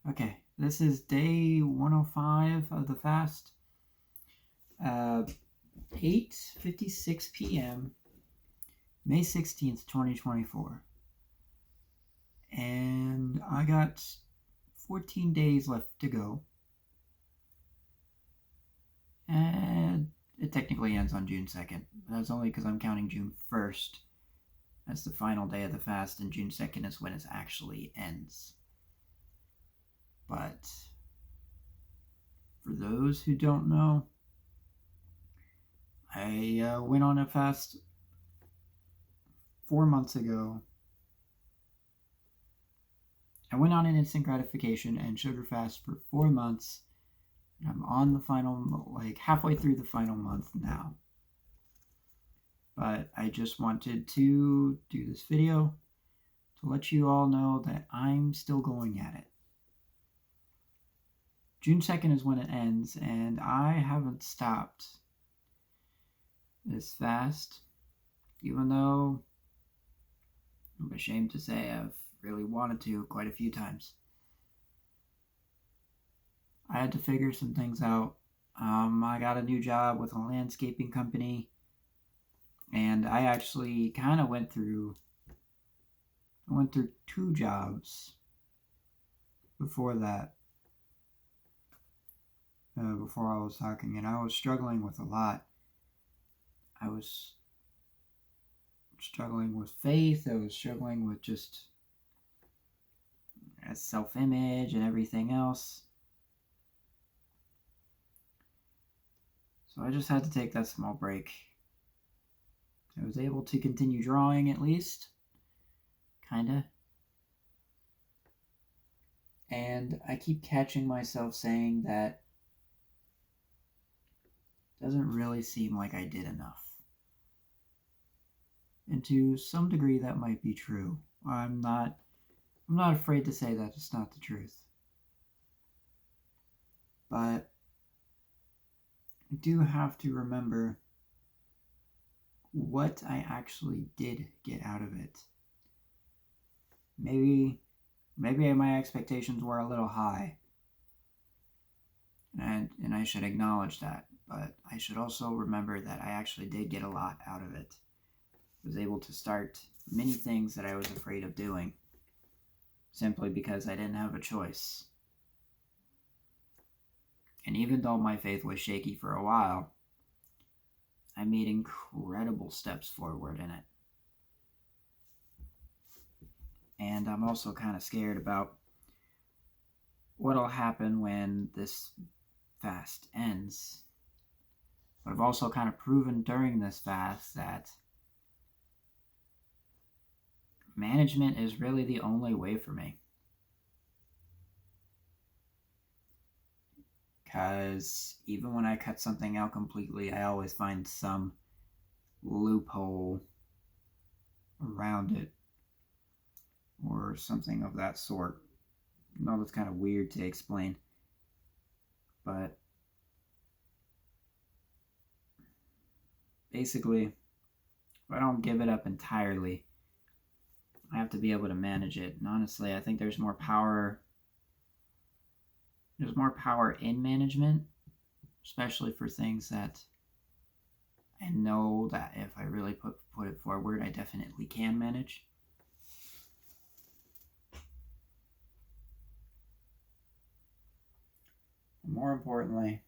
Okay, this is day 105 of the fast. 8:56 p.m., May 16th, 2024. And I got 14 days left to go. And it technically ends on June 2nd. But that's only because I'm counting June 1st as the final day of the fast, and June 2nd is when it actually ends. But for those who don't know, I went on a fast 4 months ago. I went on an instant gratification and sugar fast for 4 months. And I'm on the final, halfway through the final month now. But I just wanted to do this video to let you all know that I'm still going at it. June 2nd is when it ends, and I haven't stopped this fast, even though I'm ashamed to say I've really wanted to quite a few times. I had to figure some things out. I got a new job with a landscaping company, and I actually kind of went through 2 jobs before that. Before I was talking, and I was struggling with a lot. I was struggling with faith. I was struggling with just self-image and everything else. So I just had to take that small break. I was able to continue drawing at least, kinda. And I keep catching myself saying that it doesn't really seem like I did enough. And to some degree that might be true. I'm not afraid to say that it's not the truth. But I do have to remember what I actually did get out of it. Maybe my expectations were a little high, and I should acknowledge that, but I should also remember that I actually did get a lot out of it. I was able to start many things that I was afraid of doing, simply because I didn't have a choice. And even though my faith was shaky for a while, I made incredible steps forward in it. And I'm also kind of scared about what'll happen when this fast ends. But I've also kind of proven during this fast that management is really the only way for me. Because even when I cut something out completely, I always find some loophole around it or something of that sort. I know that's kind of weird to explain, but basically, if I don't give it up entirely, I have to be able to manage it. And honestly, I think there's more power in management, especially for things that I know that if I really put it forward, I definitely can manage. More importantly,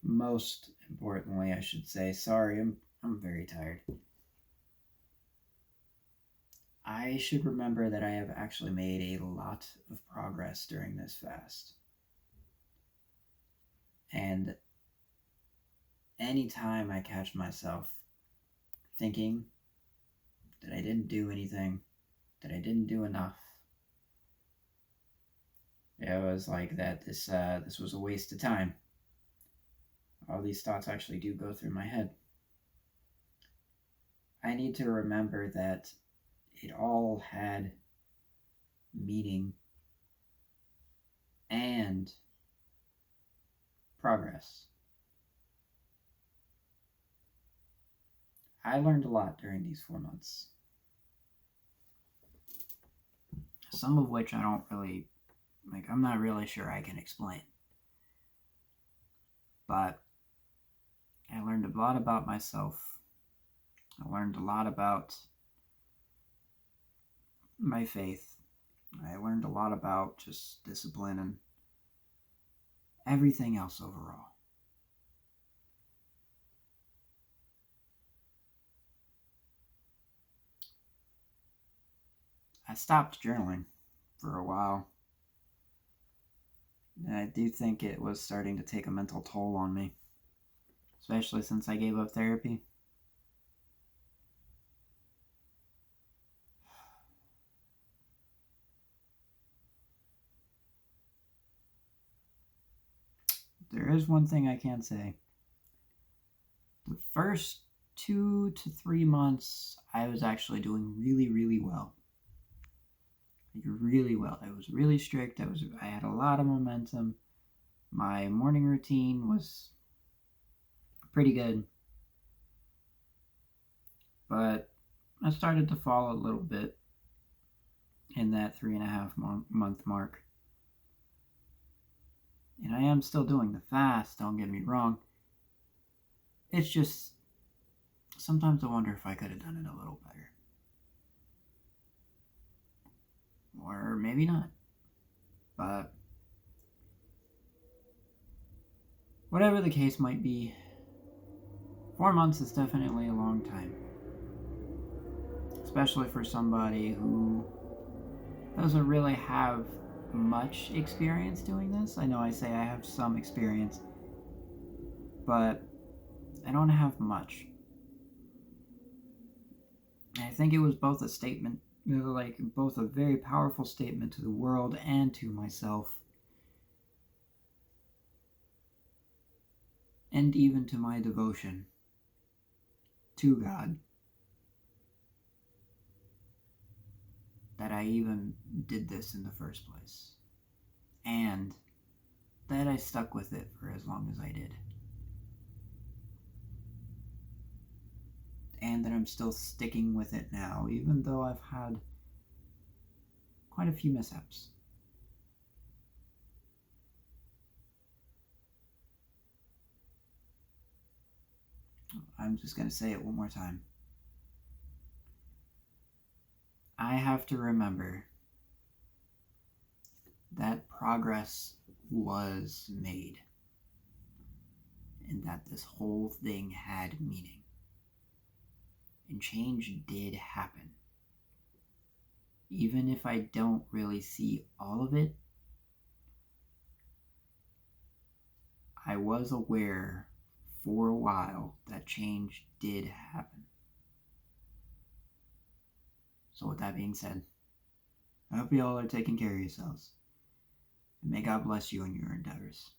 most importantly, I should say, sorry, I'm very tired. I should remember that I have actually made a lot of progress during this fast. And anytime I catch myself thinking that I didn't do anything, that I didn't do enough, it was like that this was a waste of time. All these thoughts actually do go through my head. I need to remember that it all had meaning and progress. I learned a lot during these 4 months. some of which I don't really, I'm not really sure I can explain. But I learned a lot about myself. I learned a lot about my faith. I learned a lot about just discipline and everything else overall. I stopped journaling for a while. And I do think it was starting to take a mental toll on me, especially since I gave up therapy. There is one thing I can say. The first 2 to 3 months, I was actually doing really, really well. Really well. I was really strict. I had a lot of momentum. My morning routine was pretty good. But I started to fall a little bit in that 3.5 month mark. And I am still doing the fast, don't get me wrong. It's just, sometimes I wonder if I could have done it a little better. Or maybe not. But whatever the case might be, 4 months is definitely a long time. Especially for somebody who doesn't really have much experience doing this. I know I say I have some experience, but I don't have much. I think it was both a statement, both a very powerful statement to the world and to myself, and even to my devotion to God, that I even did this in the first place, and that I stuck with it for as long as I did, and that I'm still sticking with it now, even though I've had quite a few mishaps. I'm just going to say it one more time. I have to remember that progress was made, and that this whole thing had meaning, and change did happen. Even if I don't really see all of it, I was aware for a while that change did happen. So with that being said, I hope you all are taking care of yourselves, and may God bless you in your endeavors.